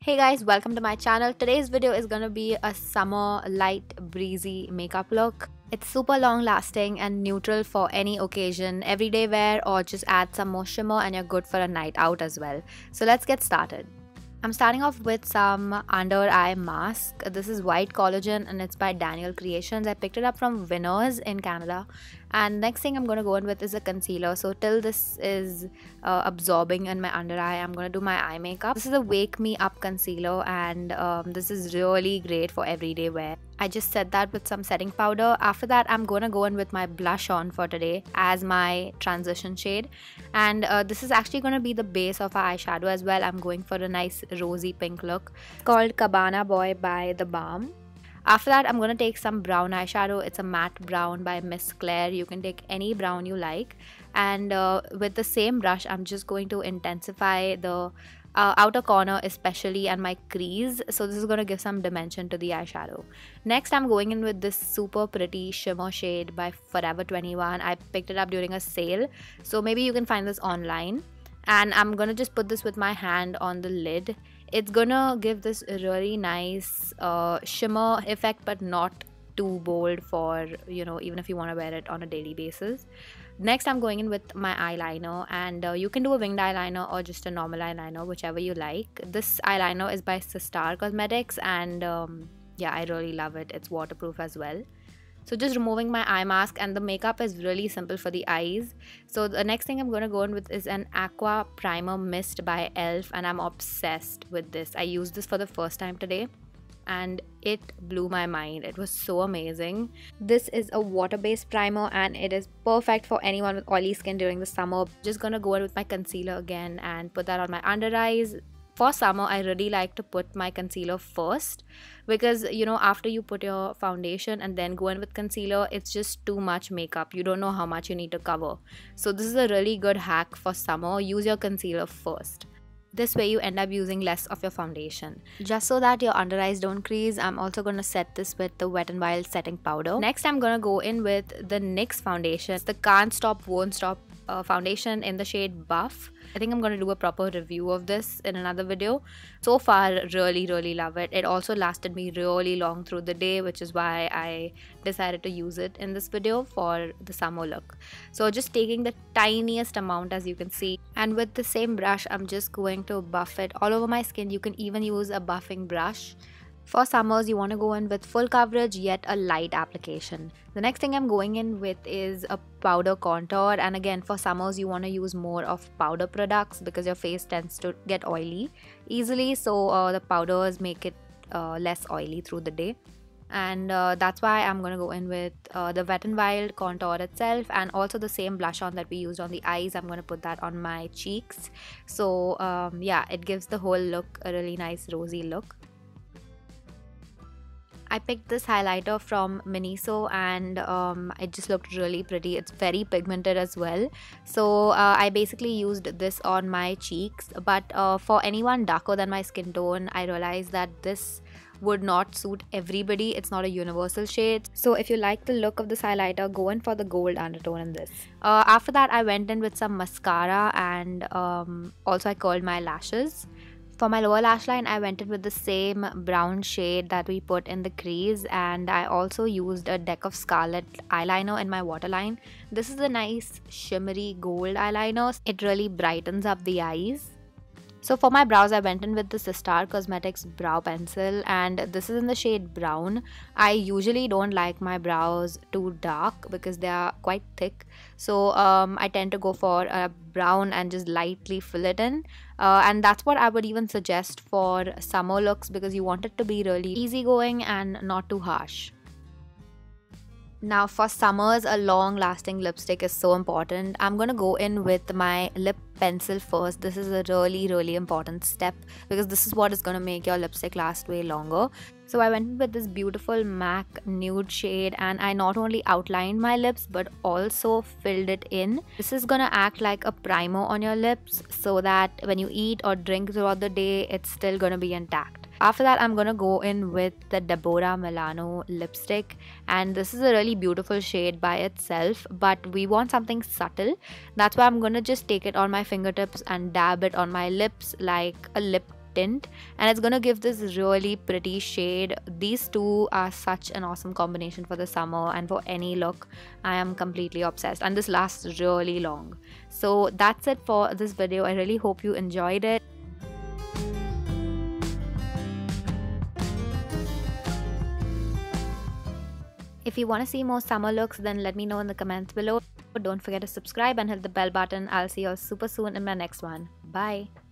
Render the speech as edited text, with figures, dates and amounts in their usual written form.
Hey guys, welcome to my channel. Today's video is gonna be a summer light breezy makeup look. It's super long lasting and neutral for any occasion, everyday wear, or just add some more shimmer and you're good for a night out as well. So let's get started. I'm starting off with some under eye mask. This is white collagen and it's by Daniel Creations. I picked it up from Winners in Canada. And next thing I'm going to go in with is a concealer. So till this is absorbing in my under eye, I'm going to do my eye makeup. This is a Wake Me Up concealer and this is really great for everyday wear. I just set that with some setting powder. After that, I'm going to go in with my blush on for today as my transition shade. And this is actually going to be the base of our eyeshadow as well. I'm going for a nice rosy pink look. It's called Cabana Boy by The Balm. After that, I'm going to take some brown eyeshadow. It's a matte brown by Miss Claire. You can take any brown you like. And with the same brush, I'm just going to intensify the outer corner especially and my crease. So this is going to give some dimension to the eyeshadow. Next, I'm going in with this super pretty shimmer shade by Forever 21. I picked it up during a sale. So maybe you can find this online. And I'm going to just put this with my hand on the lid. It's gonna give this really nice shimmer effect, but not too bold for, even if you want to wear it on a daily basis. Next, I'm going in with my eyeliner, and you can do a winged eyeliner or just a normal eyeliner, whichever you like. This eyeliner is by Star Cosmetics, and yeah, I really love it. It's waterproof as well. So just removing my eye mask, and the makeup is really simple for the eyes. So the next thing I'm going to go in with is an Aqua Primer Mist by e.l.f. and I'm obsessed with this. I used this for the first time today and it blew my mind. It was so amazing. This is a water-based primer and it is perfect for anyone with oily skin during the summer. Just gonna go in with my concealer again and put that on my under eyes. For summer, I really like to put my concealer first because, after you put your foundation and then go in with concealer, it's just too much makeup. You don't know how much you need to cover. So this is a really good hack for summer. Use your concealer first. This way you end up using less of your foundation. Just so that your under eyes don't crease, I'm also going to set this with the Wet n Wild setting powder. Next, I'm going to go in with the NYX foundation. It's the Can't Stop Won't Stop foundation in the shade Buff. I think I'm going to do a proper review of this in another video. So far, really love it. It also lasted me really long through the day, which is why I decided to use it in this video for the summer look. So just taking the tiniest amount, as you can see, and with the same brush, I'm just going to buff it all over my skin. You can even use a buffing brush. For summers, you want to go in with full coverage yet a light application. The next thing I'm going in with is a powder contour, and again for summers you want to use more of powder products because your face tends to get oily easily, so the powders make it less oily through the day. And that's why I'm going to go in with the Wet n Wild contour itself, and also the same blush on that we used on the eyes. I'm going to put that on my cheeks. So yeah, it gives the whole look a really nice rosy look. I picked this highlighter from Miniso and it just looked really pretty. It's very pigmented as well. So I basically used this on my cheeks. But for anyone darker than my skin tone, I realized that this would not suit everybody. It's not a universal shade. So if you like the look of this highlighter, go in for the gold undertone in this. After that, I went in with some mascara and also I curled my lashes. For my lower lash line, I went in with the same brown shade that we put in the crease, and I also used a Deck of Scarlet eyeliner in my waterline. This is a nice shimmery gold eyeliner. It really brightens up the eyes. So for my brows, I went in with the Star Cosmetics brow pencil, and this is in the shade brown. I usually don't like my brows too dark because they are quite thick. So I tend to go for a brown and just lightly fill it in. And that's what I would even suggest for summer looks because you want it to be really easygoing and not too harsh. Now for summers, a long lasting lipstick is so important. I'm going to go in with my lip pencil first. This is a really important step because this is what is going to make your lipstick last way longer. So I went with this beautiful MAC nude shade and I not only outlined my lips but also filled it in. This is going to act like a primer on your lips so that when you eat or drink throughout the day, it's still going to be intact. After that, I'm going to go in with the Deborah Milano lipstick, and this is a really beautiful shade by itself, but we want something subtle. That's why I'm going to just take it on my fingertips and dab it on my lips like a lip tint, and it's gonna give this really pretty shade. These two are such an awesome combination for the summer and for any look. I am completely obsessed, and this lasts really long. So that's it for this video. I really hope you enjoyed it. If you want to see more summer looks, then let me know in the comments below. Don't forget to subscribe and hit the bell button. I'll see you all super soon in my next one. Bye.